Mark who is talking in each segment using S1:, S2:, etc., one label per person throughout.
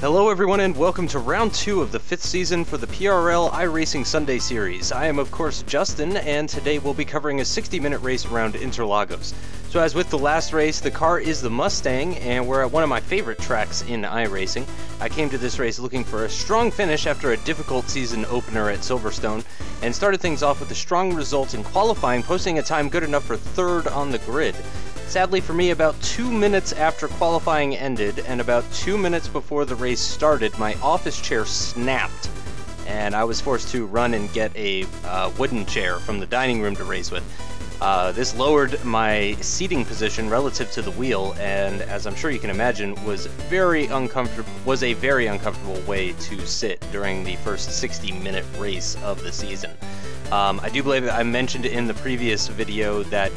S1: Hello everyone and welcome to round 2 of the 5th season for the PRL iRacing Sunday Series. I am of course Justin, and today we'll be covering a 60-minute race around Interlagos. So as with the last race, the car is the Mustang, and we're at one of my favorite tracks in iRacing. I came to this race looking for a strong finish after a difficult season opener at Silverstone, and started things off with a strong result in qualifying, posting a time good enough for 3rd on the grid. Sadly for me, about 2 minutes after qualifying ended and about 2 minutes before the race started, my office chair snapped, and I was forced to run and get a wooden chair from the dining room to race with. This lowered my seating position relative to the wheel, and as I'm sure you can imagine, was a very uncomfortable way to sit during the first 60-minute race of the season. I do believe I mentioned in the previous video that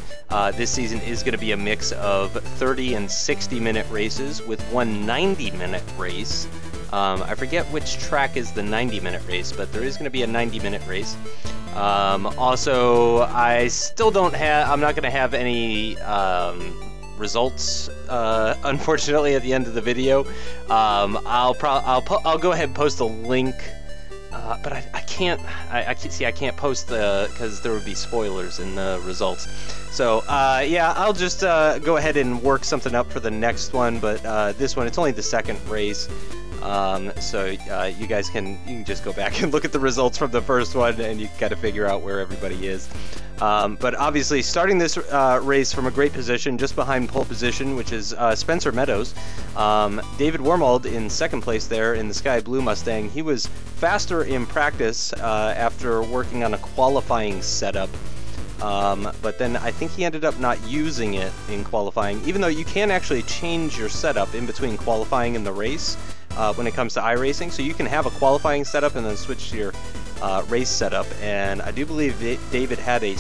S1: this season is going to be a mix of 30 and 60-minute races with one 90-minute race. I forget which track is the 90-minute race, but there is going to be a 90-minute race. Also, I still don't have, I'm not going to have any results, unfortunately, at the end of the video. I'll go ahead and post a link. But I can't post because there would be spoilers in the results. So yeah, I'll just go ahead and work something up for the next one. But this one, it's only the 2nd race, so you guys can just go back and look at the results from the first one, and you got to figure out where everybody is. But obviously, starting this race from a great position, just behind pole position, which is Spencer Meadows. David Wormald in 2nd place there in the Sky Blue Mustang. He was faster in practice after working on a qualifying setup. But then I think he ended up not using it in qualifying, even though you can actually change your setup in between qualifying and the race when it comes to iRacing. So you can have a qualifying setup and then switch to your race setup, and I do believe David had a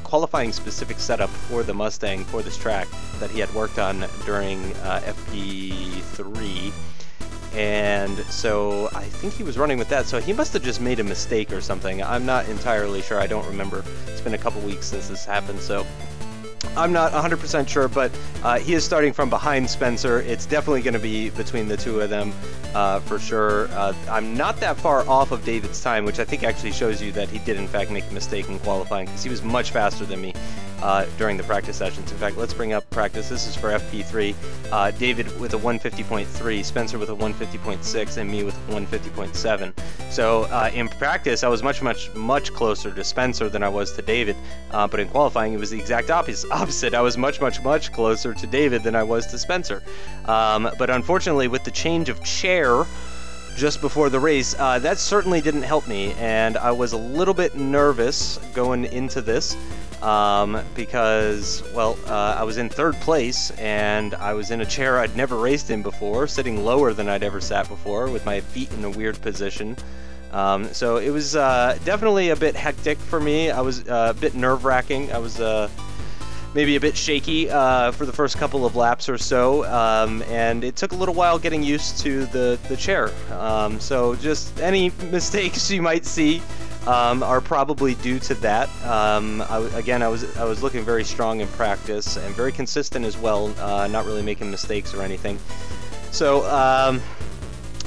S1: qualifying specific setup for the Mustang for this track that he had worked on during FP3, and so I think he was running with that, so he must have just made a mistake or something. I'm not entirely sure, I don't remember. It's been a couple weeks since this happened, so I'm not 100% sure, but he is starting from behind Spencer. It's definitely going to be between the two of them for sure. I'm not that far off of David's time, which I think actually shows you that he did in fact make a mistake in qualifying, because he was much faster than me during the practice sessions. In fact, let's bring up practice. This is for FP3. David with a 150.3, Spencer with a 150.6, and me with a 150.7. So in practice, I was much closer to Spencer than I was to David, but in qualifying, it was the exact opposite. I was much closer to David than I was to Spencer. But unfortunately, with the change of chair just before the race, that certainly didn't help me, and I was a little bit nervous going into this because, well, I was in 3rd place, and I was in a chair I'd never raced in before, sitting lower than I'd ever sat before, with my feet in a weird position. So it was definitely a bit hectic for me. I was a bit nerve-wracking. I was maybe a bit shaky for the first couple of laps or so, and it took a little while getting used to the chair. So just any mistakes you might see are probably due to that. Again, I was looking very strong in practice and very consistent as well, not really making mistakes or anything. So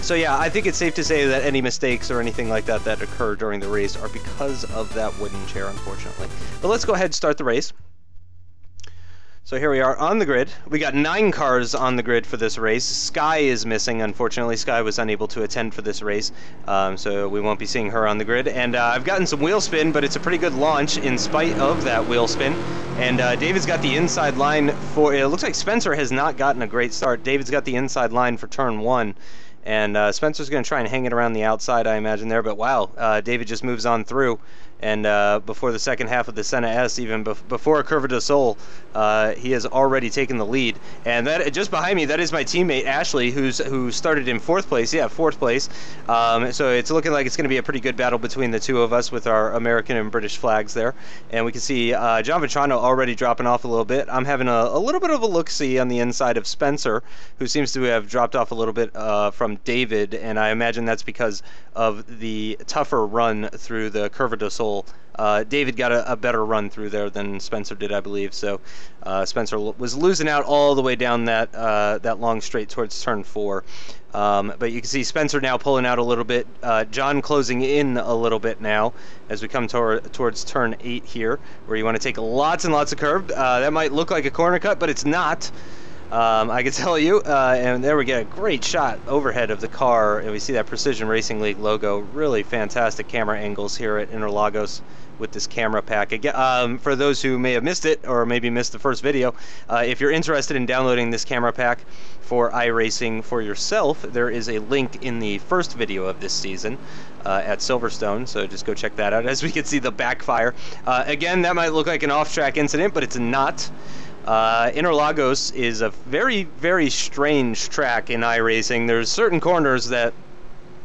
S1: so yeah, I think it's safe to say that any mistakes or anything like that that occur during the race are because of that wooden chair, unfortunately. But let's go ahead and start the race. So here we are on the grid. We got 9 cars on the grid for this race. Sky is missing, unfortunately. Sky was unable to attend for this race, so we won't be seeing her on the grid. And I've gotten some wheel spin, but it's a pretty good launch in spite of that wheel spin. And David's got the inside line for, it looks like Spencer has not gotten a great start. David's got the inside line for turn 1. And Spencer's going to try and hang it around the outside, I imagine, there. But wow, David just moves on through. And before the second half of the Senna S, even before Curva do Sol, he has already taken the lead. And that just behind me, that is my teammate Ashley, who started in 4th place. Yeah, 4th place. So it's looking like it's going to be a pretty good battle between the two of us with our American and British flags there. And we can see John Vitrano already dropping off a little bit. I'm having a little bit of a look-see on the inside of Spencer, who seems to have dropped off a little bit from David, and I imagine that's because of the tougher run through the Curva do Sol until David got a better run through there than Spencer did, I believe. So Spencer was losing out all the way down that that long straight towards turn 4. But you can see Spencer now pulling out a little bit. John closing in a little bit now as we come towards turn 8 here, where you want to take lots and lots of curve. That might look like a corner cut, but it's not. I can tell you, and there we get a great shot overhead of the car, and we see that Precision Racing League logo. Really fantastic camera angles here at Interlagos with this camera pack. Again, for those who may have missed it, or maybe missed the first video, if you're interested in downloading this camera pack for iRacing for yourself, there is a link in the first video of this season at Silverstone, so just go check that out. As we can see the backfire. Again, that might look like an off-track incident, but it's not. Interlagos is a very, very strange track in iRacing. There's certain corners that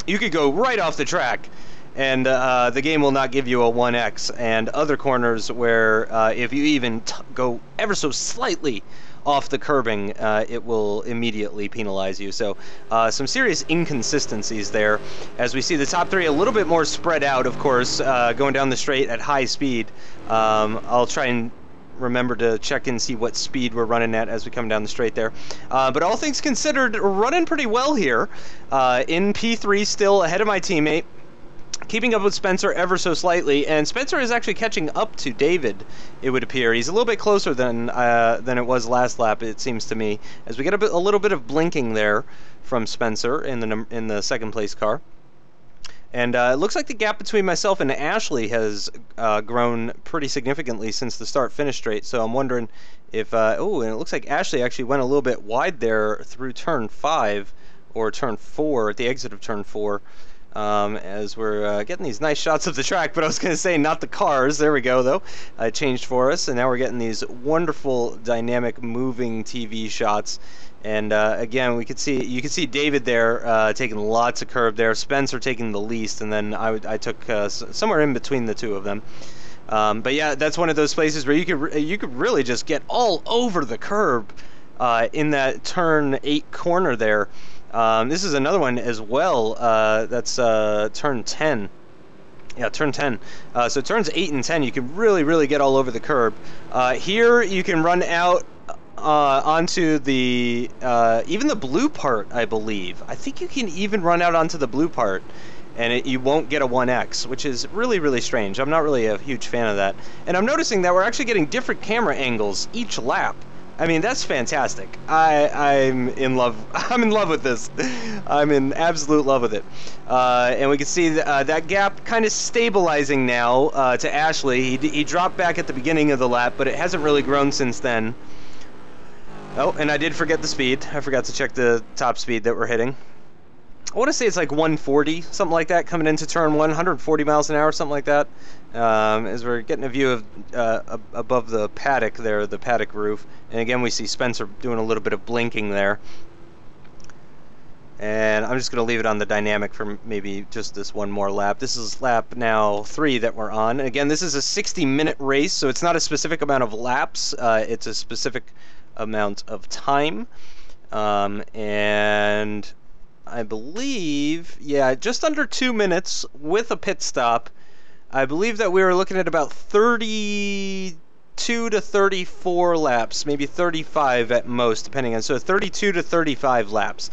S1: you could go right off the track and the game will not give you a 1x, and other corners where if you even go ever so slightly off the curbing, it will immediately penalize you. So some serious inconsistencies there. As we see the top 3 a little bit more spread out, of course, going down the straight at high speed. I'll try and remember to check and see what speed we're running at as we come down the straight there. But all things considered, running pretty well here. In P3 still ahead of my teammate. Keeping up with Spencer ever so slightly, and Spencer is actually catching up to David, it would appear. He's a little bit closer than it was last lap, it seems to me, as we get a little bit of blinking there from Spencer in the second place car. And it looks like the gap between myself and Ashley has grown pretty significantly since the start-finish straight, so I'm wondering if... oh, and it looks like Ashley actually went a little bit wide there through turn 5, or turn 4, at the exit of turn 4. As we're getting these nice shots of the track, but I was going to say not the cars. There we go, though. It changed for us, and now we're getting these wonderful, dynamic, moving TV shots. And again, you can see David there taking lots of curve there. Spencer taking the least, and then I took somewhere in between the two of them. But yeah, that's one of those places where you could really just get all over the curb in that turn 8 corner there. This is another one as well. That's turn 10. Yeah, turn 10. So turns 8 and 10, you can really get all over the curb. Here you can run out onto the even the blue part, I believe. I think you can even run out onto the blue part, and you won't get a 1x, which is really strange. I'm not really a huge fan of that. And I'm noticing that we're actually getting different camera angles each lap. I mean, that's fantastic. I'm in love. I'm in love with this. I'm in absolute love with it. And we can see that gap kind of stabilizing now to Ashley. He dropped back at the beginning of the lap, but it hasn't really grown since then. Oh, and I did forget the speed. I forgot to check the top speed that we're hitting. I want to say it's like 140, something like that, coming into turn 1, 140 miles an hour, something like that. As we're getting a view of above the paddock there, the paddock roof. And again, we see Spencer doing a little bit of blinking there. And I'm just going to leave it on the dynamic for maybe just this one more lap. This is lap now 3 that we're on. And again, this is a 60-minute race, so it's not a specific amount of laps. It's a specific amount of time. And I believe, yeah, just under 2 minutes with a pit stop. I believe that we were looking at about 32 to 34 laps, maybe 35 at most, depending on, so 32 to 35 laps.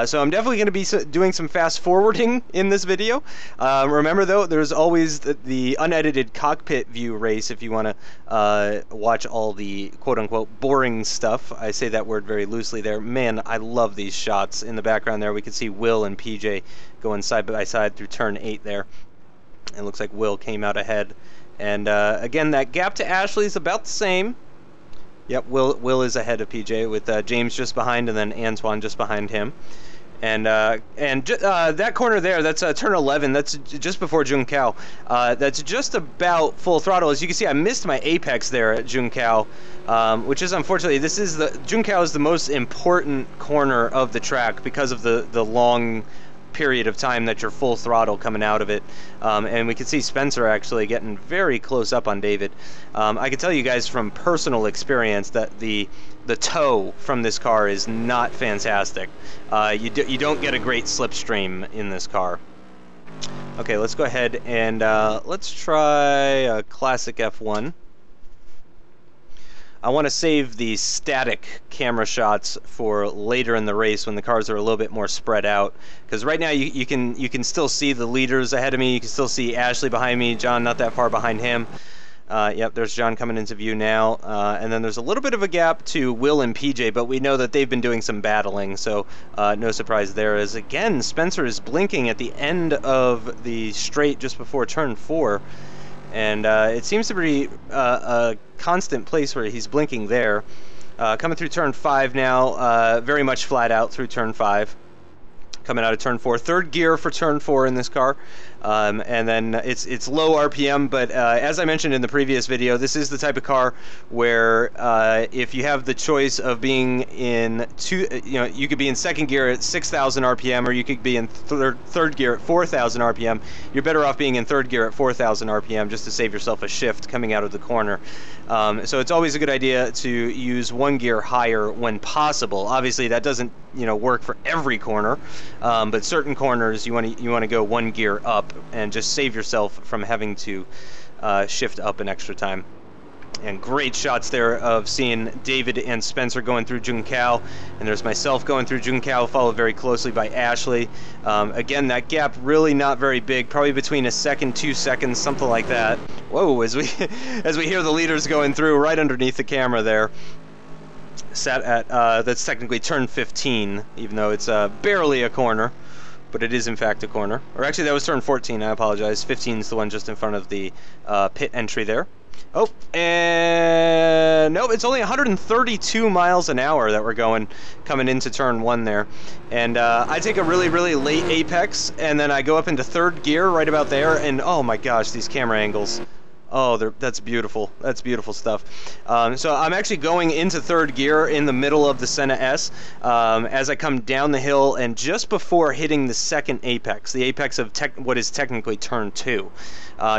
S1: So I'm definitely going to be doing some fast forwarding in this video. Remember though, there's always the unedited cockpit view race if you want to watch all the quote-unquote boring stuff. I say that word very loosely there. Man, I love these shots. In the background there, we can see Will and PJ going side by side through turn 8 there. It looks like Will came out ahead. And again, that gap to Ashley is about the same. Yep, Will is ahead of PJ with James just behind, and then Antoine just behind him. And that corner there, that's turn 11. That's just before Juncao. That's just about full throttle. As you can see, I missed my apex there at Juncao, which is unfortunately, Juncao is the most important corner of the track because of the long period of time that you're full throttle coming out of it. And we can see Spencer actually getting very close up on David. I can tell you guys from personal experience that the tow from this car is not fantastic. You don't get a great slipstream in this car. Okay, let's go ahead and let's try a classic F1. I want to save the static camera shots for later in the race when the cars are a little bit more spread out. Because right now you can still see the leaders ahead of me. You can still see Ashley behind me, John not that far behind him. Yep, there's John coming into view now. And then there's a little bit of a gap to Will and PJ, but we know that they've been doing some battling, so no surprise there. As again, Spencer is blinking at the end of the straight just before turn 4. And it seems to be a constant place where he's blinking there. Coming through turn 5 now, very much flat out through turn 5. Coming out of turn 4, third gear for turn 4 in this car, and then it's low RPM. But as I mentioned in the previous video, this is the type of car where if you have the choice of being in you could be in second gear at 6,000 RPM, or you could be in third gear at 4,000 RPM. You're better off being in third gear at 4,000 RPM just to save yourself a shift coming out of the corner. So it's always a good idea to use one gear higher when possible. Obviously, that doesn't work for every corner. But certain corners you want to go one gear up and just save yourself from having to shift up an extra time. And great shots there of seeing David and Spencer going through Junção, and there's myself going through Junção, followed very closely by Ashley. Again, that gap really not very big, probably between a second, 2 seconds, something like that. Whoa! As we hear the leaders going through right underneath the camera there. Sat at that's technically turn 15, even though it's barely a corner, but it is in fact a corner. Or actually, that was turn 14. I apologize. 15 is the one just in front of the pit entry there. Oh, and no, it's only 132 miles an hour that we're coming into turn 1 there. And I take a really late apex, and then I go up into third gear right about there. And oh my gosh, these camera angles. Oh, that's beautiful. That's beautiful stuff. So I'm actually going into third gear in the middle of the Senna S as I come down the hill and just before hitting the second apex, the apex of what is technically turn 2.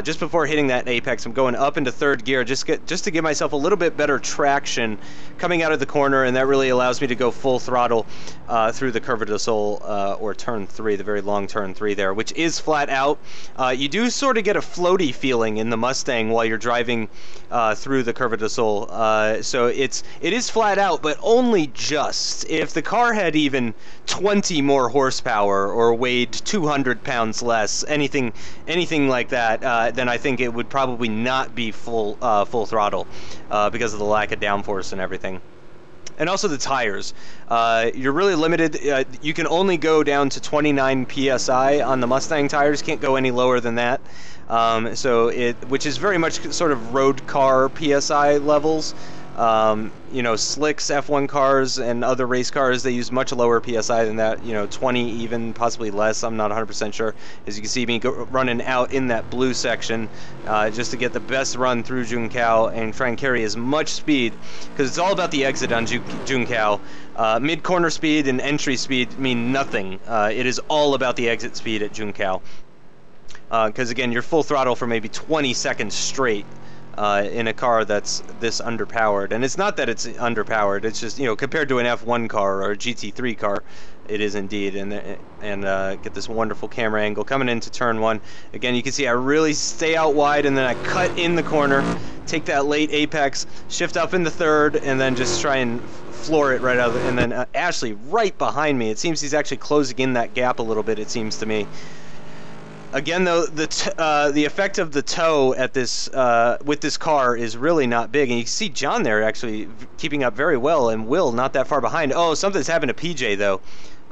S1: Just before hitting that apex, I'm going up into third gear just to give myself a little bit better traction coming out of the corner, and that really allows me to go full throttle through the Curva del Sol, or turn 3, the very long turn 3 there, which is flat out. You do sort of get a floaty feeling in the Mustang while you're driving through the Curva del Sol. So it is flat out, but only just. If the car had even 20 more horsepower or weighed 200 pounds less, anything like that, then I think it would probably not be full throttle because of the lack of downforce and everything. And also the tires. You're really limited. You can only go down to 29 PSI on the Mustang tires. Can't go any lower than that. Which is very much sort of road car PSI levels. Slicks, F1 cars, and other race cars, they use much lower PSI than that, 20 even, possibly less. I'm not 100% sure. As you can see me running out in that blue section just to get the best run through Junção and try and carry as much speed, because it's all about the exit on Junção. Mid-corner speed and entry speed mean nothing. It is all about the exit speed at Junção. Because again, you're full throttle for maybe 20 seconds straight in a car that's this underpowered. And it's not that it's underpowered, it's just, compared to an F1 car or a GT3 car, it is indeed. And get this wonderful camera angle coming into turn 1. Again, you can see I really stay out wide, and then I cut in the corner, take that late apex, shift up into third, and then just try and floor it right out of and then Ashley right behind me. It seems he's actually closing in that gap a little bit, it seems to me. Again, though, the effect of the toe at this with this car is really not big, and you can see John there actually keeping up very well, and Will not that far behind. Oh, something's happened to PJ though.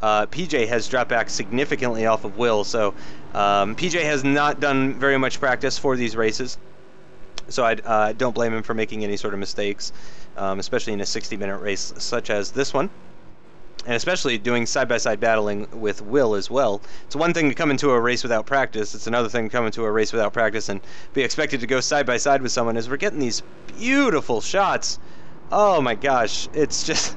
S1: PJ has dropped back significantly off of Will, so PJ has not done very much practice for these races, so I don't blame him for making any sort of mistakes, especially in a 60-minute race such as this one. And especially doing side-by-side battling with Will as well. It's one thing to come into a race without practice. It's another thing to come into a race without practice and be expected to go side-by-side with someone, as we're getting these beautiful shots. Oh my gosh, it's just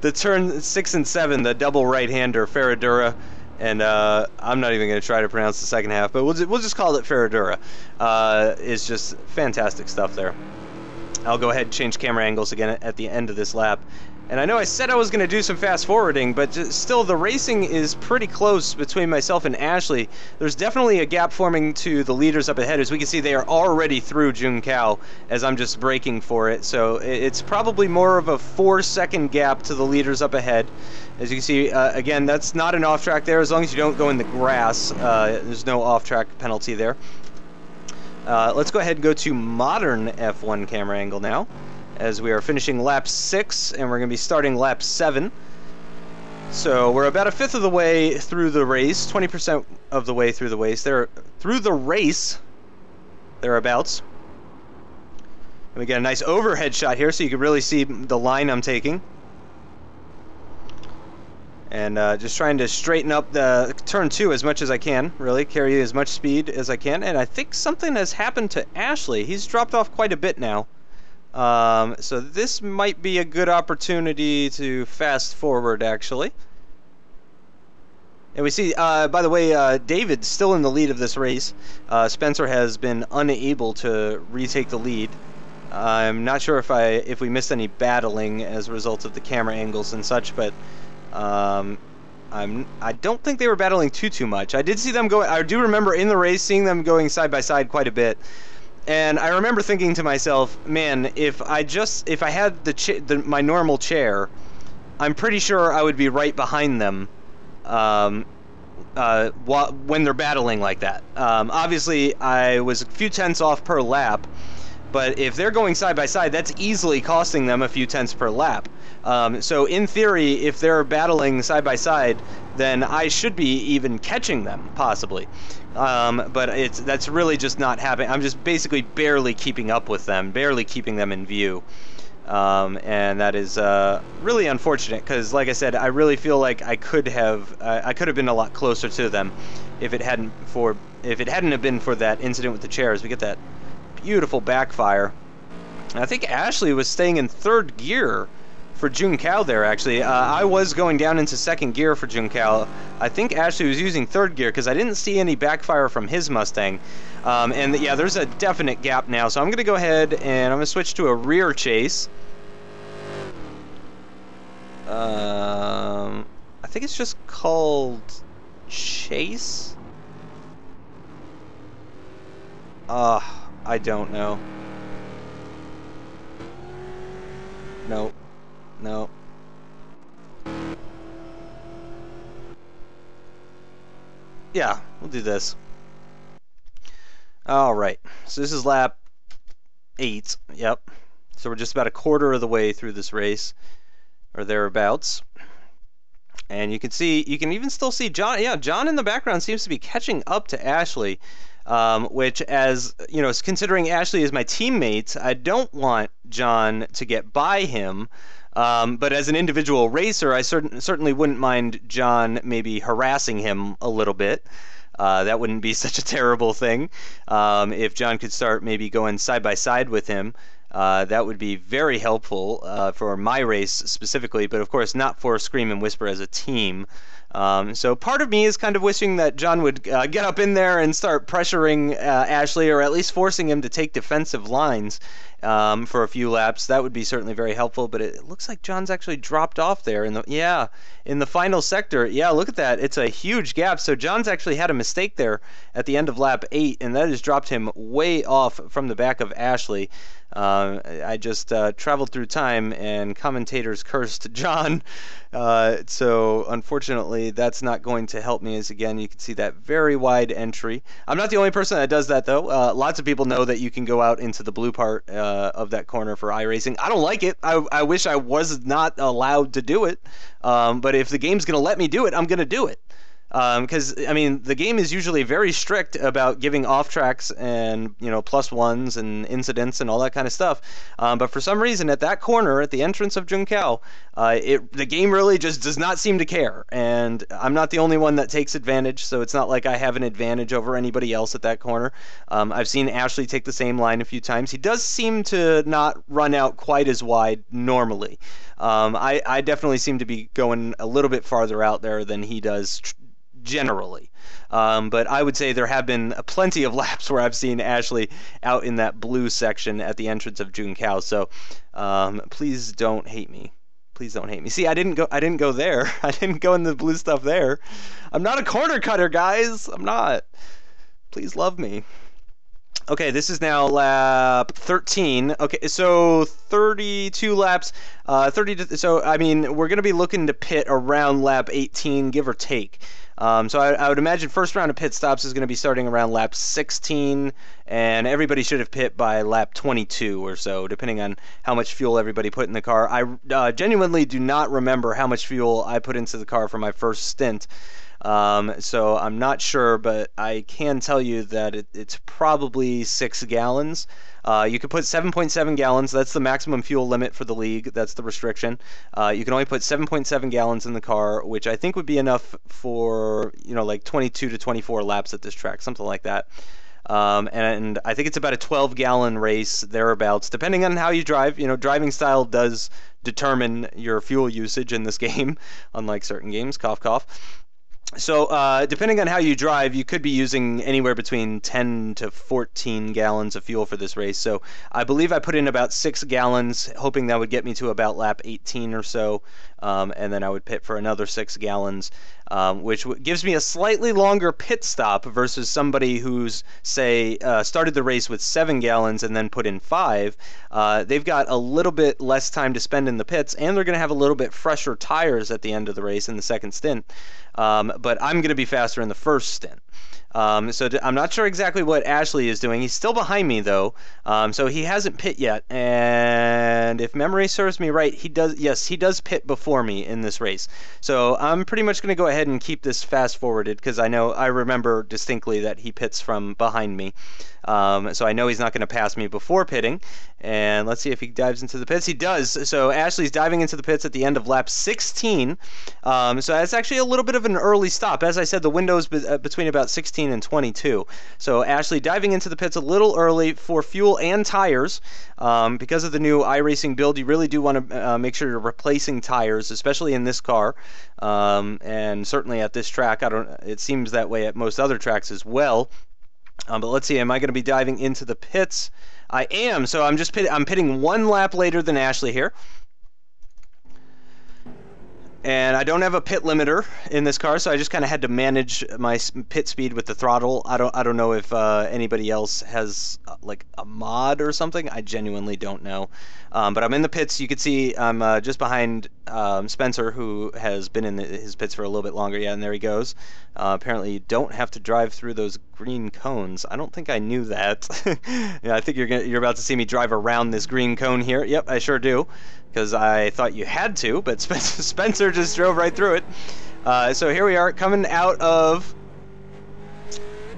S1: the turn 6 and 7, the double right-hander Ferradura, and I'm not even going to try to pronounce the second half, but we'll just call it Ferradura. Is just fantastic stuff there. I'll go ahead and change camera angles again at the end of this lap. And I know I said I was going to do some fast forwarding, but still the racing is pretty close between myself and Ashley. There's definitely a gap forming to the leaders up ahead. As we can see, they are already through Junção as I'm just braking for it. So it's probably more of a 4-second gap to the leaders up ahead. As you can see, again, that's not an off-track there. As long as you don't go in the grass, there's no off-track penalty there. Let's go ahead and go to modern F1 camera angle now, as we are finishing lap 6 and we're going to be starting lap 7. So we're about a fifth of the way through the race, 20% of the way through the race. Thereabouts. And we get a nice overhead shot here so you can really see the line I'm taking. And just trying to straighten up the turn 2 as much as I can, really, carry as much speed as I can. And I think something has happened to Ashley. He's dropped off quite a bit now. So this might be a good opportunity to fast forward, actually. And we see, by the way, David's still in the lead of this race. Spencer has been unable to retake the lead. I'm not sure if we missed any battling as a result of the camera angles and such, but I don't think they were battling too much. I did see them go. I do remember in the race seeing them going side by side quite a bit. And I remember thinking to myself, man, if I had my normal chair, I'm pretty sure I would be right behind them when they're battling like that. Obviously, I was a few tenths off per lap, but if they're going side by side, that's easily costing them a few tenths per lap. So in theory, if they're battling side by side, then I should be even catching them, possibly. But that's really just not happening. I'm just basically barely keeping up with them, barely keeping them in view. And that is really unfortunate because, like I said, I really feel like I could have been a lot closer to them if it hadn't have been for that incident with the chairs. We get that beautiful backfire. And I think Ashley was staying in 3rd gear for Junção there, actually. I was going down into 2nd gear for Junção. I think Ashley was using 3rd gear because I didn't see any backfire from his Mustang. And yeah, there's a definite gap now. So I'm going to go ahead and I'm going to switch to a rear chase. I think it's just called chase? I don't know. No. No. Yeah, we'll do this. Alright, so this is lap 8. Yep. So we're just about a quarter of the way through this race, or thereabouts. And you can even still see John. Yeah, John in the background seems to be catching up to Ashley. Which, as you know, considering Ashley is my teammate, I don't want John to get by him. But as an individual racer, I certainly wouldn't mind John maybe harassing him a little bit. That wouldn't be such a terrible thing. If John could start maybe going side by side with him, that would be very helpful for my race specifically, but of course not for Scream and Whisper as a team. So part of me is kind of wishing that John would get up in there and start pressuring Ashley, or at least forcing him to take defensive lines for a few laps. That would be certainly very helpful, but it looks like John's actually dropped off there in the final sector. Yeah, look at that. It's a huge gap. So John's actually had a mistake there at the end of lap 8, and that has dropped him way off from the back of Ashley. I just traveled through time and commentators cursed John, so unfortunately that's not going to help me, as again you can see that very wide entry. I'm not the only person that does that though. Lots of people know that you can go out into the blue part of that corner for iRacing. I don't like it. I wish I was not allowed to do it, but if the game's gonna let me do it, I'm gonna do it. Because I mean, the game is usually very strict about giving off tracks and, you know, +1s and incidents and all that kind of stuff. But for some reason, at that corner, at the entrance of Junção, the game really just does not seem to care. And I'm not the only one that takes advantage, so it's not like I have an advantage over anybody else at that corner. I've seen Ashley take the same line a few times. He does seem to not run out quite as wide normally. I definitely seem to be going a little bit farther out there than he does generally. But I would say there have been plenty of laps where I've seen Ashley out in that blue section at the entrance of Junção, so please don't hate me. Please don't hate me. See, I didn't go there. I didn't go in the blue stuff there. I'm not a corner cutter, guys. I'm not. Please love me. Okay, this is now lap 13. Okay, so 32 laps. So I mean, we're gonna be looking to pit around lap 18, give or take. So I would imagine first round of pit stops is going to be starting around lap 16, and everybody should have pit by lap 22 or so, depending on how much fuel everybody put in the car. I genuinely do not remember how much fuel I put into the car for my first stint. So I'm not sure, but I can tell you that it's probably 6 gallons. You could put 7.7 gallons. That's the maximum fuel limit for the league. That's the restriction. You can only put 7.7 gallons in the car, which I think would be enough for, like 22 to 24 laps at this track, something like that. And I think it's about a 12-gallon race, thereabouts, depending on how you drive. Driving style does determine your fuel usage in this game, unlike certain games. Cough, cough. So depending on how you drive, you could be using anywhere between 10 to 14 gallons of fuel for this race. So I believe I put in about 6 gallons, hoping that would get me to about lap 18 or so, and then I would pit for another 6 gallons, which gives me a slightly longer pit stop versus somebody who's, say, started the race with 7 gallons and then put in 5. They've got a little bit less time to spend in the pits, and they're going to have a little bit fresher tires at the end of the race in the second stint. But I'm going to be faster in the first stint. So I'm not sure exactly what Ashley is doing. He's still behind me, though, so he hasn't pit yet. And if memory serves me right, he does pit before me in this race. So I'm pretty much going to go ahead and keep this fast-forwarded, because I remember distinctly that he pits from behind me. So I know he's not going to pass me before pitting. And let's see if he dives into the pits. He does. So Ashley's diving into the pits at the end of lap 16. So that's actually a little bit of an early stop. As I said, the window's between about 16 and 22. So Ashley diving into the pits a little early for fuel and tires. Because of the new iRacing build, you really do want to make sure you're replacing tires, especially in this car. And certainly at this track. It seems that way at most other tracks as well. But let's see, am I going to be diving into the pits? I am, so I'm pitting 1 lap later than Ashley here. And I don't have a pit limiter in this car, so I just kind of had to manage my pit speed with the throttle. I don't know if anybody else has like a mod or something. I genuinely don't know. But I'm in the pits. You can see I'm just behind Spencer, who has been in his pits for a little bit longer. Yeah, and there he goes. Apparently you don't have to drive through those green cones. I don't think I knew that. Yeah, I think you're about to see me drive around this green cone here. Yep, I sure do, because I thought you had to, but Spencer just drove right through it. So here we are, coming out of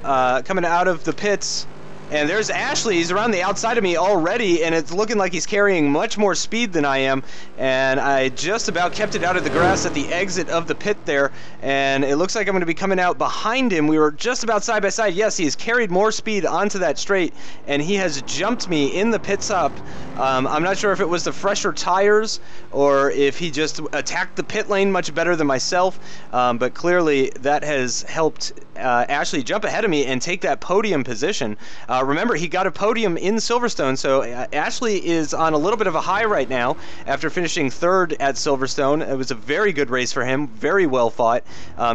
S1: the pits. And there's Ashley. He's around the outside of me already, and it's looking like he's carrying much more speed than I am. And I just about kept it out of the grass at the exit of the pit there. And it looks like I'm going to be coming out behind him. We were just about side by side. Yes, he has carried more speed onto that straight, and he has jumped me in the pit stop. I'm not sure if it was the fresher tires or if he just attacked the pit lane much better than myself. But clearly that has helped Ashley jump ahead of me and take that podium position. Remember, he got a podium in Silverstone, so Ashley is on a little bit of a high right now after finishing 3rd at Silverstone. It was a very good race for him, very well fought.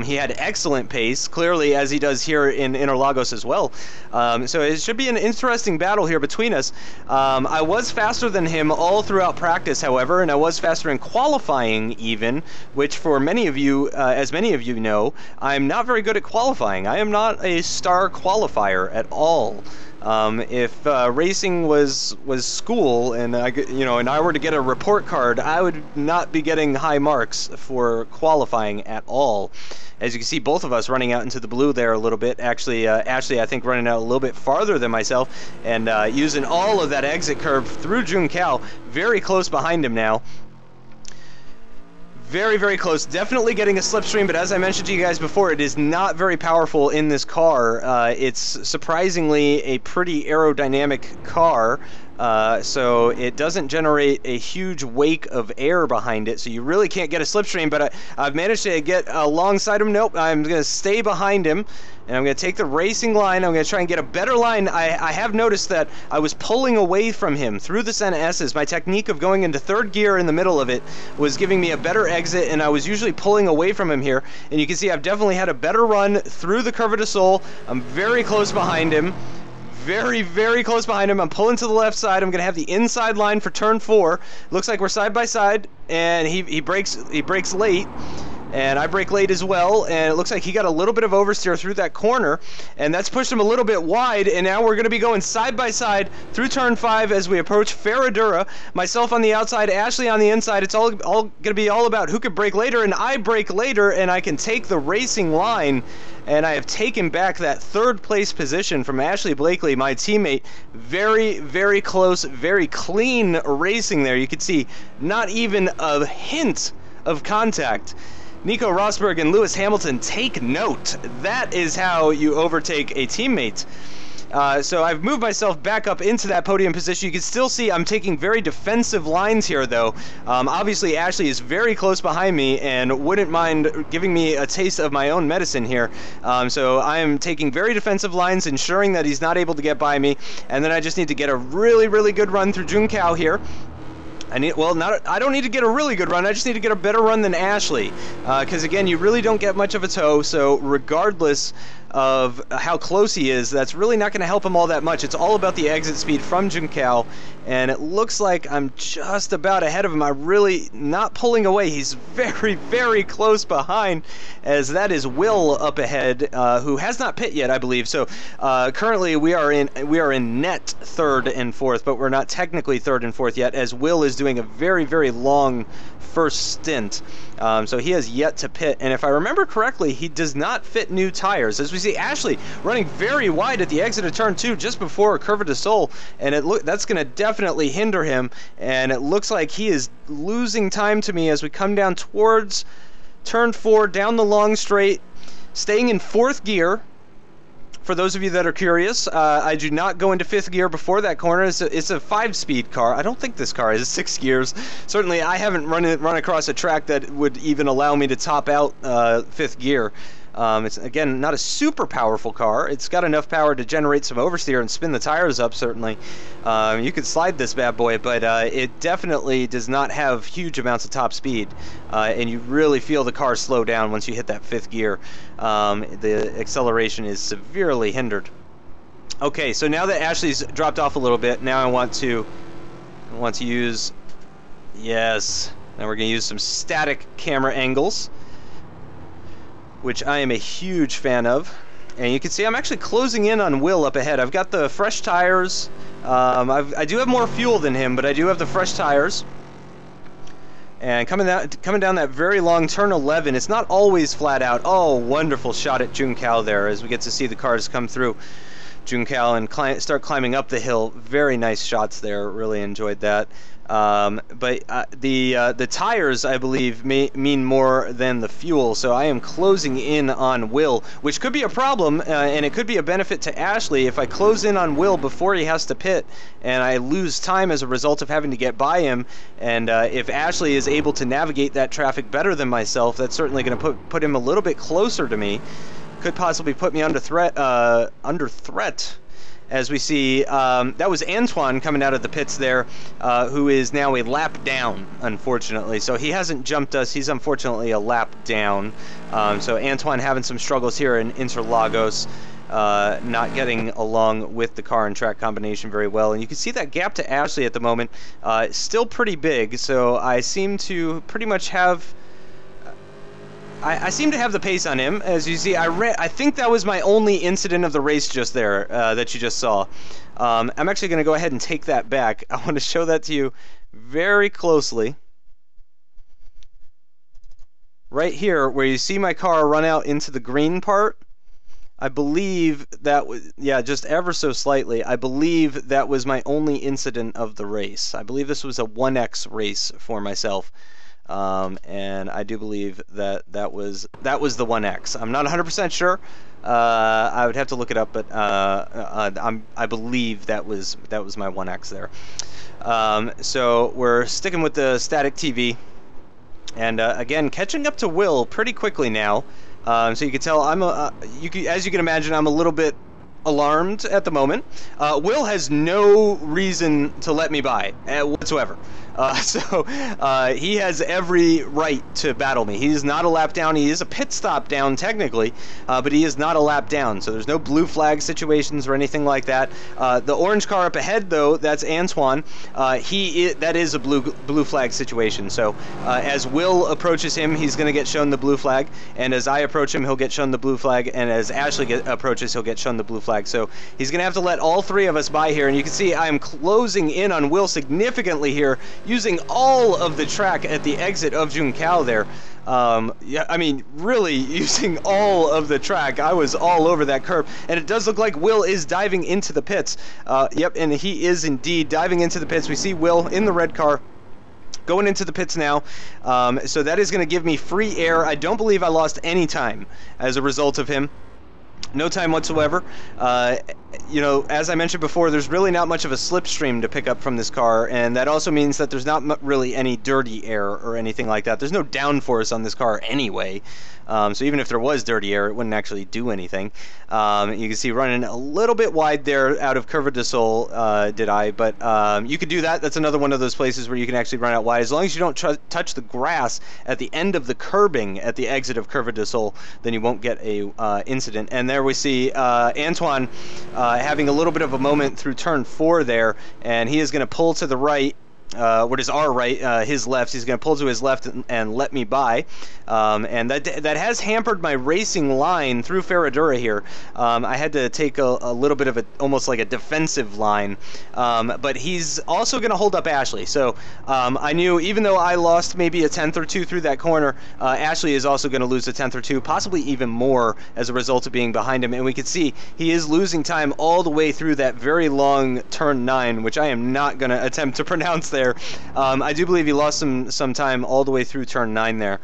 S1: He had excellent pace, clearly, as he does here in Interlagos as well. So it should be an interesting battle here between us. I was faster than him all throughout practice, however, and I was faster in qualifying even, which for many of you, as many of you know, I'm not very good at qualifying. I am not a star qualifier at all. If racing was school and I were to get a report card, I would not be getting high marks for qualifying at all. As you can see, both of us running out into the blue there a little bit. Actually, Ashley, I think, running out a little bit farther than myself, and using all of that exit curve through Juncal, very close behind him now. Very, very close. Definitely getting a slipstream, but as I mentioned to you guys before, it is not very powerful in this car. It's surprisingly a pretty aerodynamic car. so it doesn't generate a huge wake of air behind it, so you really can't get a slipstream, but I've managed to get alongside him. Nope, I'm going to stay behind him, and I'm going to take the racing line. I'm going to try and get a better line. I have noticed that I was pulling away from him through the Senna S's. My technique of going into third gear in the middle of it was giving me a better exit, and I was usually pulling away from him here, and you can see I've definitely had a better run through the Curva de Sol. I'm very close behind him. Very, very close behind him. I'm pulling to the left side. I'm going to have the inside line for turn 4. Looks like we're side by side, and he brakes late, and I brake late as well, and it looks like he got a little bit of oversteer through that corner, and that's pushed him a little bit wide, and now we're going to be going side by side through turn 5 as we approach Ferradura. Myself on the outside, Ashley on the inside. It's all going to be all about who could brake later, and I brake later, and I can take the racing line. And I have taken back that third place position from Ashley Blakely, my teammate. Very, very close, very clean racing there. You can see not even a hint of contact. Nico Rosberg and Lewis Hamilton, take note. That is how you overtake a teammate. So I've moved myself back up into that podium position. You can still see I'm taking very defensive lines here, though. Obviously, Ashley is very close behind me and wouldn't mind giving me a taste of my own medicine here. So I am taking very defensive lines, ensuring that he's not able to get by me. And then I just need to get a really, really good run through Junkao here. I don't need to get a really good run, I just need to get a better run than Ashley. Because again, you really don't get much of a tow, so regardless of how close he is, that's really not going to help him all that much. It's all about the exit speed from Junkao, and it looks like I'm just about ahead of him. I'm really not pulling away. He's very, very close behind, as that is Will up ahead, who has not pit yet, I believe. So currently we are in net third and fourth, but we're not technically third and fourth yet, as Will is doing a very, very long first stint. So he has yet to pit, and if I remember correctly, he does not fit new tires. As we see Ashley running very wide at the exit of turn 2 just before Curva de Sol, and that's going to definitely hinder him, and it looks like he is losing time to me as we come down towards turn 4, down the long straight, staying in 4th gear. For those of you that are curious, I do not go into 5th gear before that corner. It's a 5-speed car. I don't think this car is 6 gears. Certainly, I haven't run across a track that would even allow me to top out 5th gear. It's, again, not a super powerful car. It's got enough power to generate some oversteer and spin the tires up, certainly. You could slide this bad boy, but it definitely does not have huge amounts of top speed. And you really feel the car slow down once you hit that 5th gear. The acceleration is severely hindered. Okay, so now that Ashley's dropped off a little bit, now I want to use, yes, now we're going to use some static camera angles, which I am a huge fan of. And you can see I'm actually closing in on Will up ahead. I've got the fresh tires. I do have more fuel than him, but I do have the fresh tires. And coming down that very long turn 11, it's not always flat out. Oh, wonderful shot at Junkao there as we get to see the cars come through Junkao and start climbing up the hill. Very nice shots there. Really enjoyed that. But the tires, I believe, mean more than the fuel, so I am closing in on Will, which could be a problem, and it could be a benefit to Ashley if I close in on Will before he has to pit, and I lose time as a result of having to get by him. And if Ashley is able to navigate that traffic better than myself, that's certainly going to put him a little bit closer to me. Could possibly put me under threat. As we see, that was Antoine coming out of the pits there, who is now a lap down, unfortunately. So he hasn't jumped us. He's unfortunately a lap down. So Antoine having some struggles here in Interlagos, not getting along with the car and track combination very well. And you can see that gap to Ashley at the moment still pretty big. So I seem to pretty much have... I seem to have the pace on him. As you see, I think that was my only incident of the race just there that you just saw. I'm actually going to go ahead and take that back. I want to show that to you very closely. Right here, where you see my car run out into the green part, I believe that was, yeah, just ever so slightly, I believe that was my only incident of the race. I believe this was a 1X race for myself. and I do believe that that was the 1X. I'm not 100% sure. I would have to look it up, but I believe that was my 1X there. So we're sticking with the static TV, and again catching up to Will pretty quickly now. So you can tell as you can imagine, I'm a little bit alarmed at the moment. Will has no reason to let me by whatsoever. So he has every right to battle me. He's not a lap down. He is a pit stop down technically, but he is not a lap down. So there's no blue flag situations or anything like that. The orange car up ahead, though, that's Antoine. That is a blue flag situation. So as Will approaches him, he's going to get shown the blue flag, and as I approach him, he'll get shown the blue flag, and as Ashley approaches, he'll get shown the blue flag. So he's going to have to let all three of us by here, and you can see I am closing in on Will significantly here, using all of the track at the exit of Junção there. Yeah, I mean, really using all of the track. I was all over that curb, and it does look like Will is diving into the pits. Yep, and he is indeed diving into the pits. We see Will in the red car going into the pits now. So that is going to give me free air. I don't believe I lost any time as a result of him. No time whatsoever. You know, as I mentioned before, there's really not much of a slipstream to pick up from this car, and that also means that there's not really any dirty air or anything like that. There's no downforce on this car anyway. So even if there was dirty air, it wouldn't actually do anything. You can see running a little bit wide there out of Curva de Sol, but you could do that. That's another one of those places where you can actually run out wide. As long as you don't touch the grass at the end of the curbing at the exit of Curva de Sol, then you won't get a incident. And there we see Antoine having a little bit of a moment through turn 4 there, and he is going to pull to the right. What is our right, his left. He's going to pull to his left and let me by, and that has hampered my racing line through Ferradura here. I had to take a little bit of almost like a defensive line, but he's also going to hold up Ashley. So I knew, even though I lost maybe a tenth or two through that corner, Ashley is also going to lose a tenth or two, possibly even more, as a result of being behind him. And we can see he is losing time all the way through that very long turn 9, which I am not going to attempt to pronounce there. I do believe he lost some time all the way through turn 9 there.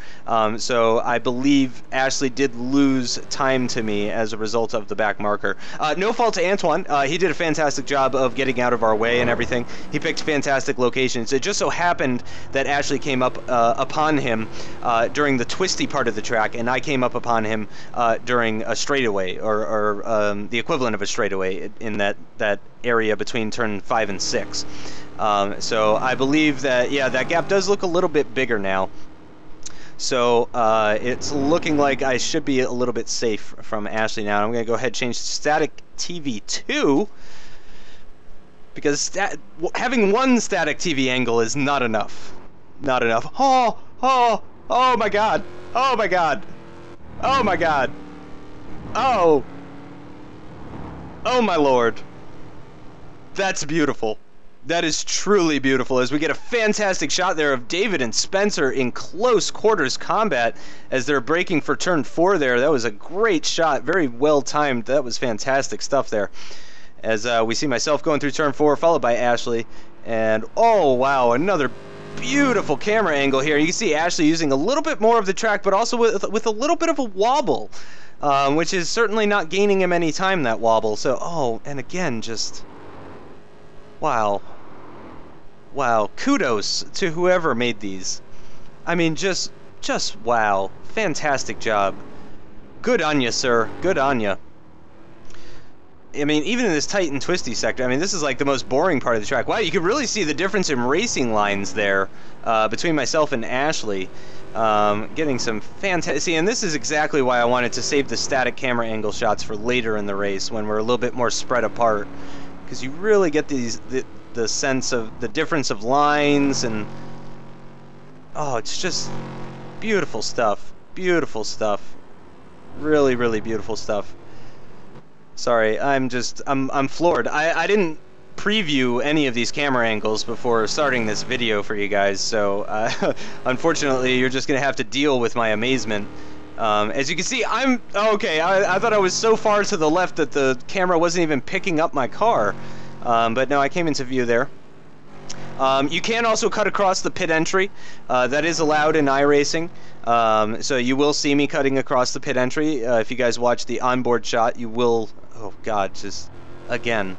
S1: So I believe Ashley did lose time to me as a result of the back marker. No fault to Antoine. He did a fantastic job of getting out of our way and everything. He picked fantastic locations. It just so happened that Ashley came up upon him during the twisty part of the track, and I came up upon him during a straightaway, or the equivalent of a straightaway in that area between turn 5 and 6. So I believe that, yeah, that gap does look a little bit bigger now. So it's looking like I should be a little bit safe from Ashley now. I'm going to go ahead and change to static TV 2, because having one static TV angle is not enough. Not enough. Oh my God. Oh my God. Oh my God. Oh my Lord. That's beautiful. That is truly beautiful, as we get a fantastic shot there of David and Spencer in close quarters combat as they're braking for turn 4 there. That was a great shot, very well timed. That was fantastic stuff there. As we see myself going through turn 4, followed by Ashley. And oh wow, another beautiful camera angle here. You can see Ashley using a little bit more of the track, but also with a little bit of a wobble, which is certainly not gaining him any time, that wobble. So, and again, just wow. Wow, kudos to whoever made these. I mean, just wow. Fantastic job. Good on you, sir. Good on you. I mean, even in this tight and twisty sector, I mean, this is like the most boring part of the track. Wow, you can really see the difference in racing lines there between myself and Ashley. Getting some fantastic... See, and this is exactly why I wanted to save the static camera angle shots for later in the race, when we're a little bit more spread apart. Because you really get the sense of the difference of lines, and oh, it's just beautiful stuff. Beautiful stuff. Really, really beautiful stuff. Sorry, I'm floored. I didn't preview any of these camera angles before starting this video for you guys, so unfortunately you're just gonna have to deal with my amazement. As you can see, okay. I thought I was so far to the left that the camera wasn't even picking up my car. But no, I came into view there. You can also cut across the pit entry. That is allowed in iRacing. So you will see me cutting across the pit entry. If you guys watch the onboard shot, you will... Oh, God, just... Again.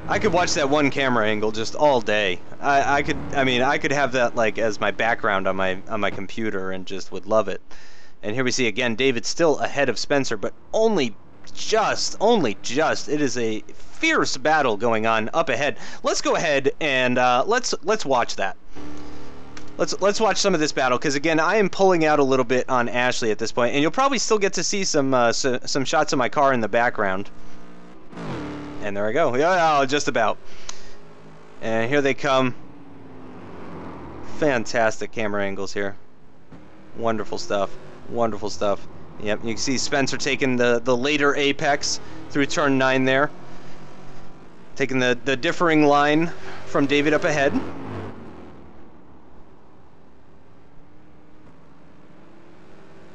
S1: I could watch that one camera angle just all day. I could have that like as my background on my computer and just would love it. And here we see again David still ahead of Spencer, but only just. It is a fierce battle going on up ahead. Let's go ahead and let's watch that. Let's watch some of this battle, because again I am pulling out a little bit on Ashley at this point, and you'll probably still get to see some shots of my car in the background. And there I go. Yeah, just about. And here they come. Fantastic camera angles here. Wonderful stuff. Wonderful stuff. Yep, you can see Spencer taking the later apex through turn 9 there. Taking the differing line from David up ahead.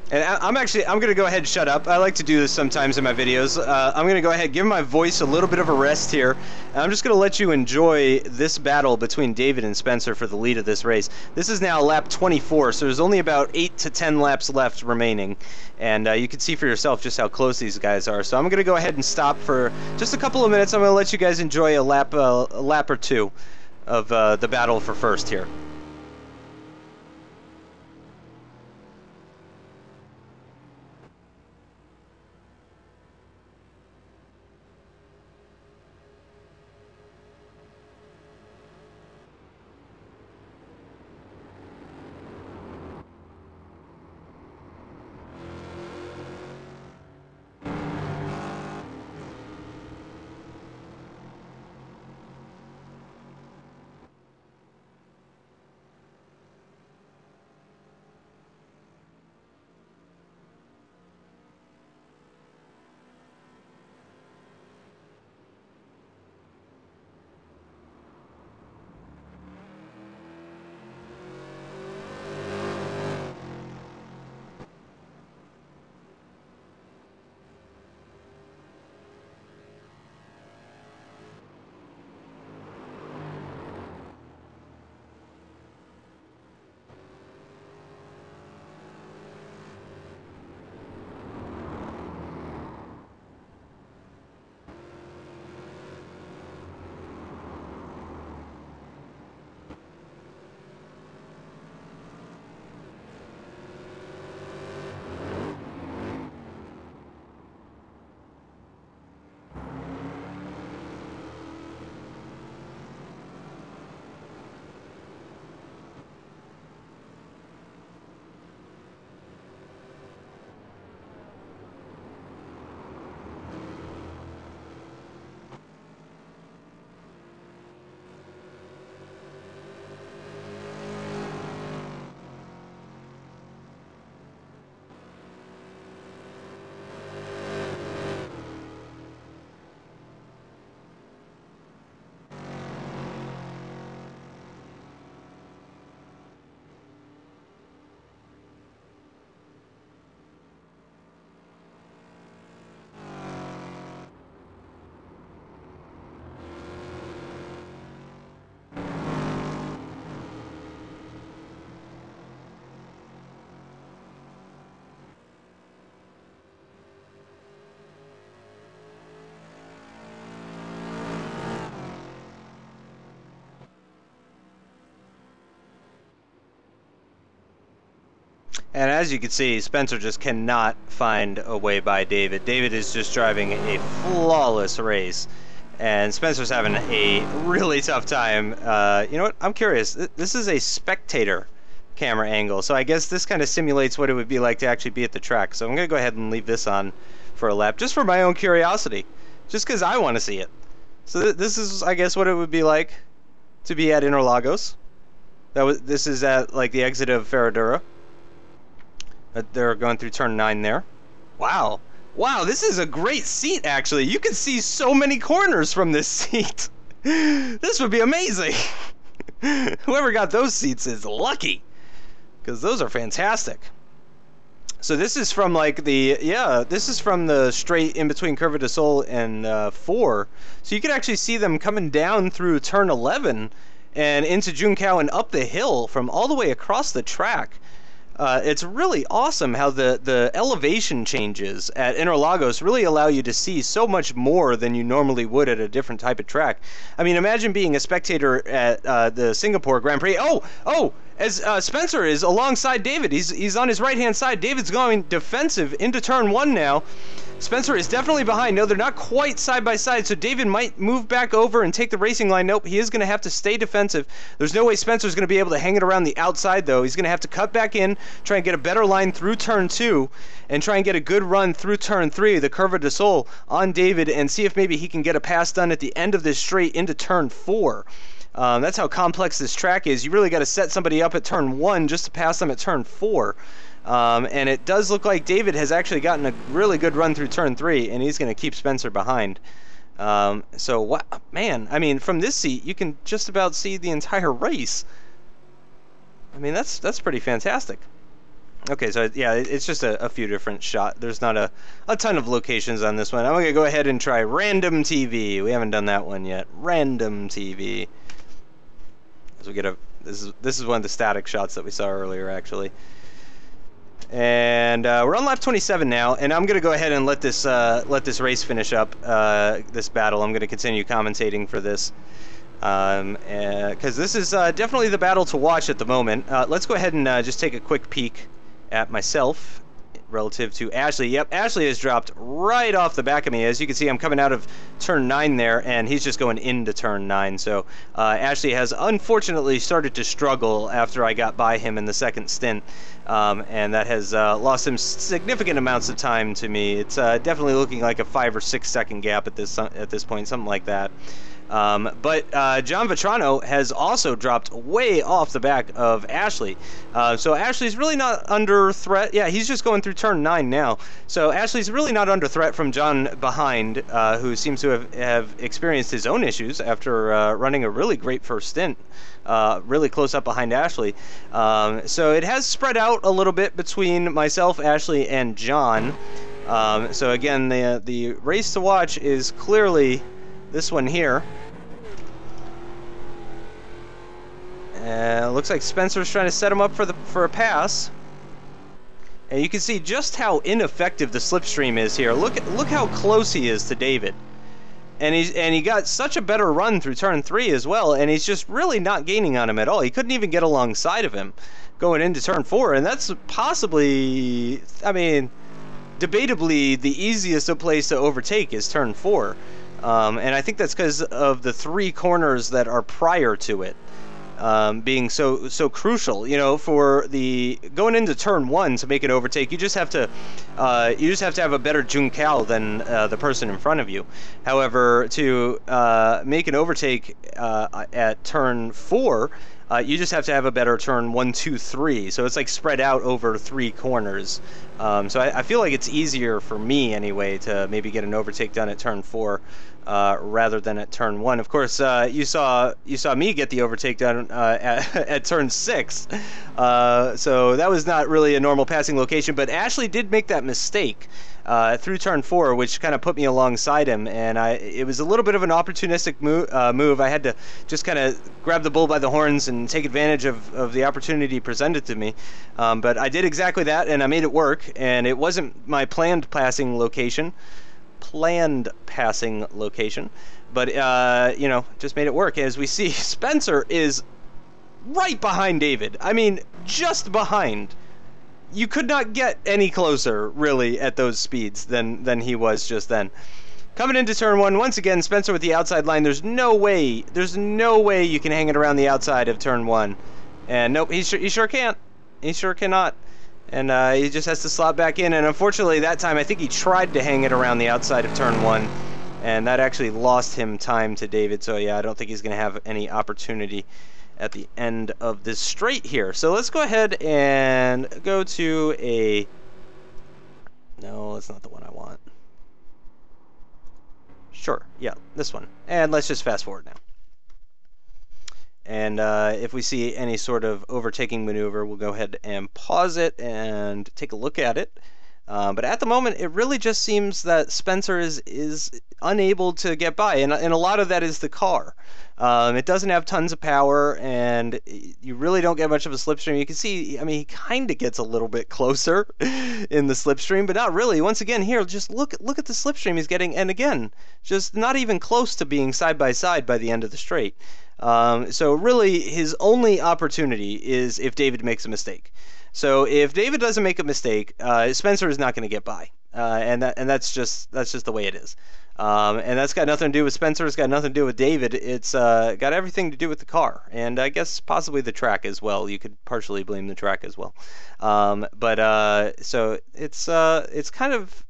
S1: And I'm going to go ahead and shut up. I like to do this sometimes in my videos. I'm going to go ahead and give my voice a little bit of a rest here. And I'm just going to let you enjoy this battle between David and Spencer for the lead of this race. This is now lap 24, so there's only about 8 to 10 laps left remaining. And you can see for yourself just how close these guys are. So I'm going to go ahead and stop for just a couple of minutes. I'm going to let you guys enjoy a lap or two of the battle for first here. And as you can see, Spencer just cannot find a way by David. David is just driving a flawless race, and Spencer's having a really tough time. You know what? I'm curious. This is a spectator camera angle, so I guess this kind of simulates what it would be like to actually be at the track. So I'm going to go ahead and leave this on for a lap, just for my own curiosity, just because I want to see it. So this is, I guess, what it would be like to be at Interlagos. This is at like the exit of Ferradura. They're going through turn 9 there. Wow. Wow, this is a great seat, actually. You can see so many corners from this seat. This would be amazing. Whoever got those seats is lucky, because those are fantastic. So this is from like this is from the straight in between Curva de Sol and 4. So you can actually see them coming down through turn 11 and into Junção and up the hill from all the way across the track. It's really awesome how the elevation changes at Interlagos really allow you to see so much more than you normally would at a different type of track. I mean, imagine being a spectator at the Singapore Grand Prix. As Spencer is alongside David. He's on his right-hand side. David's going defensive into turn 1 now. Spencer is definitely behind. No, they're not quite side by side, so David might move back over and take the racing line. Nope, he is going to have to stay defensive. There's no way Spencer's going to be able to hang it around the outside, though. He's going to have to cut back in, try and get a better line through turn 2, and try and get a good run through turn 3, the Curva de Sol, on David, and see if maybe he can get a pass done at the end of this straight into turn 4. That's how complex this track is. You really got to set somebody up at turn 1 just to pass them at turn 4. And it does look like David has actually gotten a really good run through turn 3, and he's going to keep Spencer behind. So, wow, man, I mean, from this seat, you can just about see the entire race. I mean, that's pretty fantastic. Okay, so, yeah, it's just a few different shots. There's not a ton of locations on this one. I'm going to go ahead and try Random TV. We haven't done that one yet. Random TV. So we get this is one of the static shots that we saw earlier, actually. And we're on lap 27 now, and I'm gonna go ahead and let this race finish up, this battle. I'm gonna continue commentating for this, because this is definitely the battle to watch at the moment. Let's go ahead and just take a quick peek at myself relative to Ashley. Yep, Ashley has dropped right off the back of me. As you can see, I'm coming out of turn 9 there, and he's just going into turn 9. So Ashley has unfortunately started to struggle after I got by him in the second stint, and that has lost him significant amounts of time to me. It's definitely looking like a 5 or 6 second gap at this point, something like that. But John Vetrano has also dropped way off the back of Ashley. So Ashley's really not under threat. Yeah, he's just going through turn 9 now. So Ashley's really not under threat from John behind, who seems to have experienced his own issues after running a really great first stint, really close up behind Ashley. So it has spread out a little bit between myself, Ashley, and John. So again, the race to watch is clearly this one here. Looks like Spencer's trying to set him up for a pass. And you can see just how ineffective the slipstream is here. Look how close he is to David. And he got such a better run through turn 3 as well, and he's just really not gaining on him at all. He couldn't even get alongside of him going into turn 4, and that's possibly, I mean, debatably the easiest place to overtake is turn 4. And I think that's because of the 3 corners that are prior to it being so crucial. You know, for the going into turn 1 to make an overtake, you just have to have a better Junção than the person in front of you. However, to make an overtake at turn 4, you just have to have a better turn 1, 2, 3. So it's like spread out over 3 corners. So I feel like it's easier for me anyway to maybe get an overtake done at turn 4 rather than at turn 1. Of course, you saw me get the overtake done at turn 6. So that was not really a normal passing location. But Ashley did make that mistake through turn 4, which kind of put me alongside him, and it was a little bit of an opportunistic move. I had to just kind of grab the bull by the horns and take advantage of the opportunity presented to me. But I did exactly that, and I made it work, and it wasn't my planned passing location, but you know, just made it work. As we see, Spencer is right behind David. I mean, just behind. You could not get any closer, really, at those speeds than he was just then. Coming into turn 1, once again, Spencer with the outside line. There's no way you can hang it around the outside of turn 1. And nope, he sure can't. He sure cannot. And he just has to slot back in. And unfortunately, that time, I think he tried to hang it around the outside of turn 1. And that actually lost him time to David. So yeah, I don't think he's going to have any opportunity at the end of this straight here. So let's go ahead and go to a... No, that's not the one I want. Sure, yeah, this one. And let's just fast forward now. And if we see any sort of overtaking maneuver, we'll go ahead and pause it and take a look at it. But at the moment, it really just seems that Spencer is unable to get by, and a lot of that is the car. It doesn't have tons of power, and you really don't get much of a slipstream. You can see, I mean, he kind of gets a little bit closer in the slipstream, but not really. Once again, here, just look at the slipstream he's getting, and again, just not even close to being side by side by the end of the straight. So really, his only opportunity is if David makes a mistake. So if David doesn't make a mistake, Spencer is not going to get by, and that's just the way it is. And that's got nothing to do with Spencer. It's got nothing to do with David. It's got everything to do with the car, and I guess possibly the track as well. You could partially blame the track as well. So it's kind of,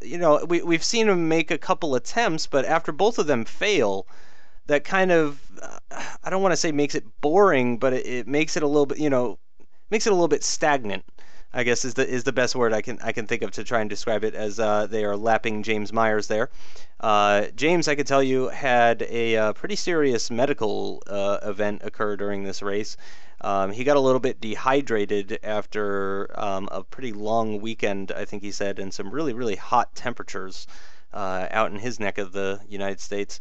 S1: you know, we've seen him make a couple attempts, but after both of them fail, that kind of, I don't want to say makes it boring, but it makes it a little bit, you know, makes it a little bit stagnant, I guess is the best word I can think of to try and describe it, as they are lapping James Myers there. James, I could tell you, had a pretty serious medical event occur during this race. He got a little bit dehydrated after a pretty long weekend, I think he said, and some really, really hot temperatures out in his neck of the United States.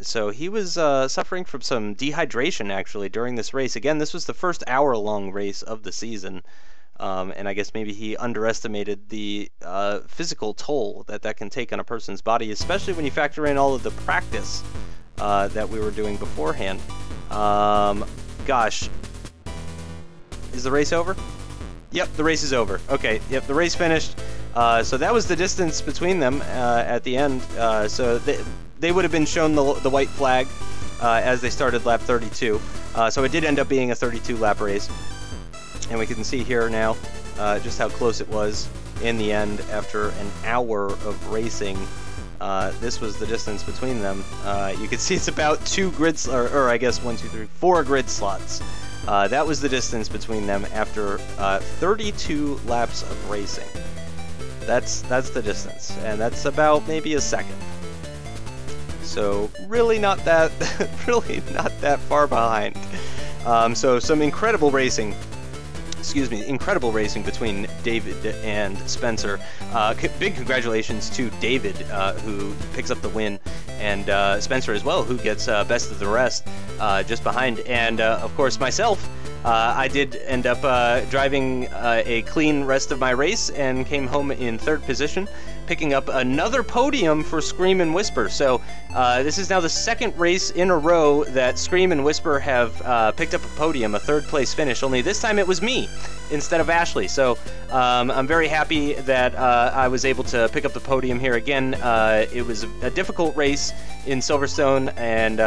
S1: So he was suffering from some dehydration, actually, during this race. Again, this was the first hour-long race of the season. And I guess maybe he underestimated the physical toll that can take on a person's body, especially when you factor in all of the practice that we were doing beforehand. Gosh. Is the race over? Yep, the race is over. Okay, yep, the race finished. So that was the distance between them at the end. So they would have been shown the white flag as they started lap 32. So it did end up being a 32-lap race. And we can see here now just how close it was in the end after an hour of racing. This was the distance between them. You can see it's about 2 grid, or I guess 1, 2, 3, 4 grid slots. That was the distance between them after 32 laps of racing. That's the distance, and that's about maybe a second. So really not that far behind. So some incredible racing. Excuse me, incredible racing between David and Spencer. Big congratulations to David, who picks up the win, and Spencer as well, who gets best of the rest just behind. And of course myself, I did end up driving a clean rest of my race and came home in 3rd position, picking up another podium for Scream and Whisper. So this is now the 2nd race in a row that Scream and Whisper have picked up a podium, a 3rd place finish, only this time it was me instead of Ashley. So I'm very happy that I was able to pick up the podium here again. It was a difficult race in Silverstone, and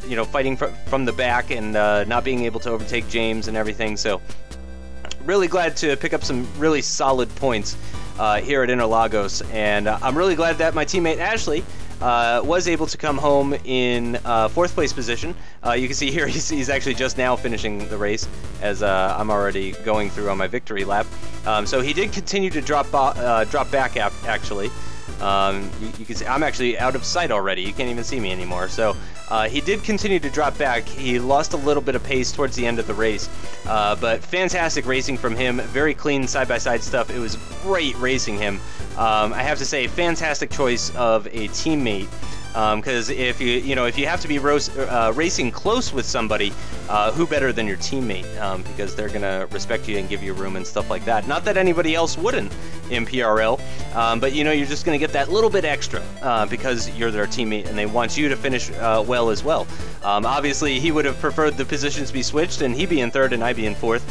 S1: you know, fighting from the back and not being able to overtake James and everything. So really glad to pick up some really solid points here at Interlagos, and I'm really glad that my teammate Ashley was able to come home in 4th place position. You can see here he's actually just now finishing the race, as I'm already going through on my victory lap. So he did continue to drop back actually. You can see I'm actually out of sight already. You can't even see me anymore. So he did continue to drop back. He lost a little bit of pace towards the end of the race, but fantastic racing from him. Very clean side-by-side stuff. It was great racing him. I have to say, fantastic choice of a teammate. Because if you have to be racing close with somebody, who better than your teammate? Because they're gonna respect you and give you room and stuff like that. Not that anybody else wouldn't in PRL, but you know, you're just gonna get that little bit extra because you're their teammate and they want you to finish well as well. Obviously, he would have preferred the positions be switched and he be in 3rd and I be in 4th.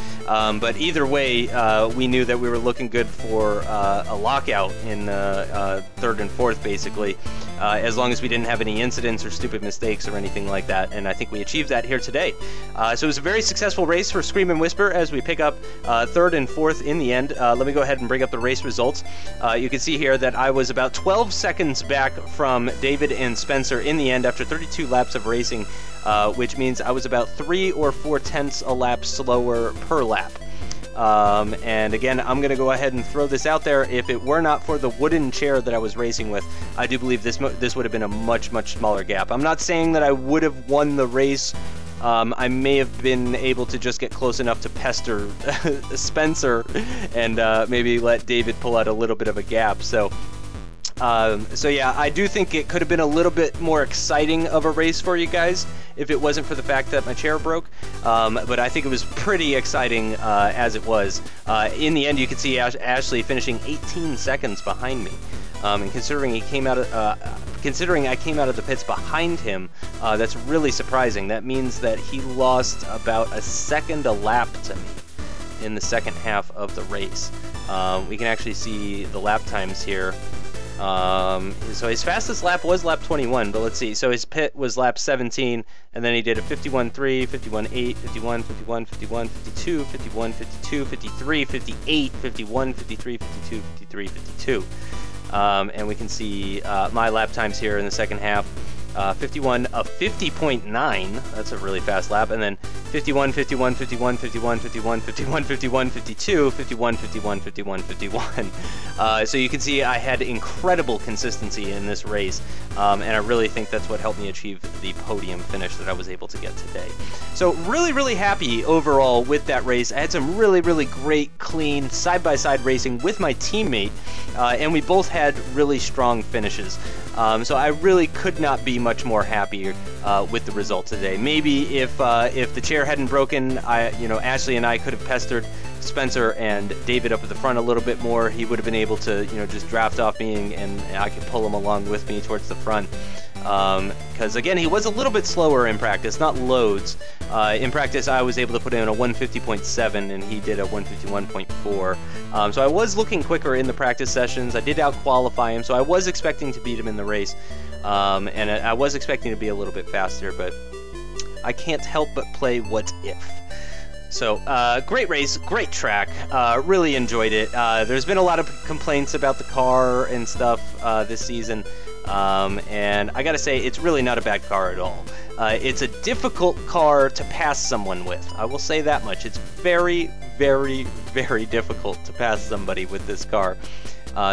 S1: But either way, we knew that we were looking good for a lockout in 3rd and 4th, basically, as long as we didn't have any incidents or stupid mistakes or anything like that, and I think we achieved that here today. So it was a very successful race for Scream and Whisper as we pick up 3rd and 4th in the end. Let me go ahead and bring up the race results. You can see here that I was about 12 seconds back from David and Spencer in the end after 32 laps of racing, which means I was about 3 or 4 tenths a lap slower per lap. And again, I'm going to go ahead and throw this out there. If it were not for the wooden chair that I was racing with, I do believe this would have been a much, much smaller gap. I'm not saying that I would have won the race I may have been able to just get close enough to pester Spencer and maybe let David pull out a little bit of a gap. So yeah, I do think it could have been a little bit more exciting of a race for you guys if it wasn't for the fact that my chair broke. But I think it was pretty exciting as it was. In the end, you could see Ashley finishing 18 seconds behind me. And considering I came out of the pits behind him, that's really surprising. That means that he lost about a second a lap to me in the second half of the race. We can actually see the lap times here. So his fastest lap was lap 21, but let's see. So his pit was lap 17, and then he did a 51.3, 51.8, 51, 51, 51, 52, 51, 52, 53, 58, 51, 53, 52, 53, 52. And we can see my lap times here in the second half. 51 of 50.9, that's a really fast lap, and then 51, 51, 51, 51, 51, 51, 51, 52, 51, 51, 51, 51. So you can see I had incredible consistency in this race, and I really think that's what helped me achieve the podium finish that I was able to get today. So really happy overall with that race. I had some really great, clean, side-by-side racing with my teammate, and we both had really strong finishes. So I really could not be much more happier with the result today. Maybe if the chair hadn't broken, Ashley and I could have pestered Spencer and David up at the front a little bit more. He would have been able to, just draft off me, and I could pull him along with me towards the front. Because again, he was a little bit slower in practice, not loads. In practice, I was able to put in a 150.7, and he did a 151.4. So I was looking quicker in the practice sessions. I did out-qualify him, so I was expecting to beat him in the race. And I was expecting to be a little bit faster, but I can't help but play what if. So, great race, great track, really enjoyed it. There's been a lot of complaints about the car and stuff this season, and I gotta say, it's really not a bad car at all. It's a difficult car to pass someone with, I will say that much. It's very difficult to pass somebody with this car.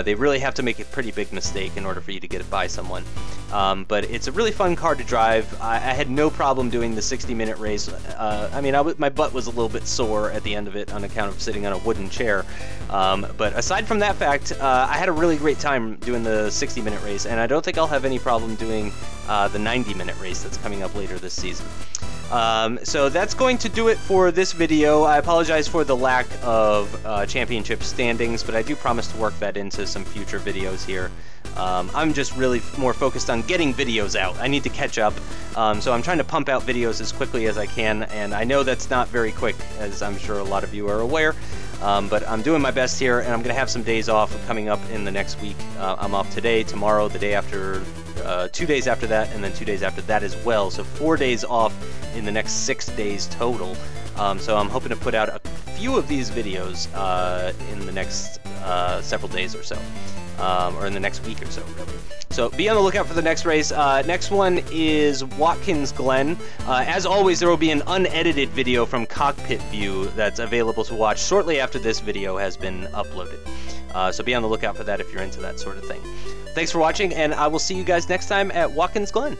S1: They really have to make a pretty big mistake in order for you to get it by someone. But it's a really fun car to drive. I had no problem doing the 60-minute race. I mean, my butt was a little bit sore at the end of it on account of sitting on a wooden chair. But aside from that fact, I had a really great time doing the 60-minute race, and I don't think I'll have any problem doing the 90-minute race that's coming up later this season. So that's going to do it for this video. I apologize for the lack of championship standings, but I do promise to work that into some future videos here. I'm just really more focused on getting videos out. I need to catch up, so I'm trying to pump out videos as quickly as I can, and I know that's not very quick, as I'm sure a lot of you are aware, but I'm doing my best here, and I'm going to have some days off coming up in the next week. I'm off today, tomorrow, the day after, 2 days after that, and then 2 days after that as well, so 4 days off in the next 6 days total. So I'm hoping to put out a few of these videos in the next several days or so, or in the next week or so, really. So be on the lookout for the next race. Next one is Watkins Glen. As always, there will be an unedited video from Cockpit View that's available to watch shortly after this video has been uploaded. So be on the lookout for that if you're into that sort of thing. Thanks for watching, and I will see you guys next time at Watkins Glen.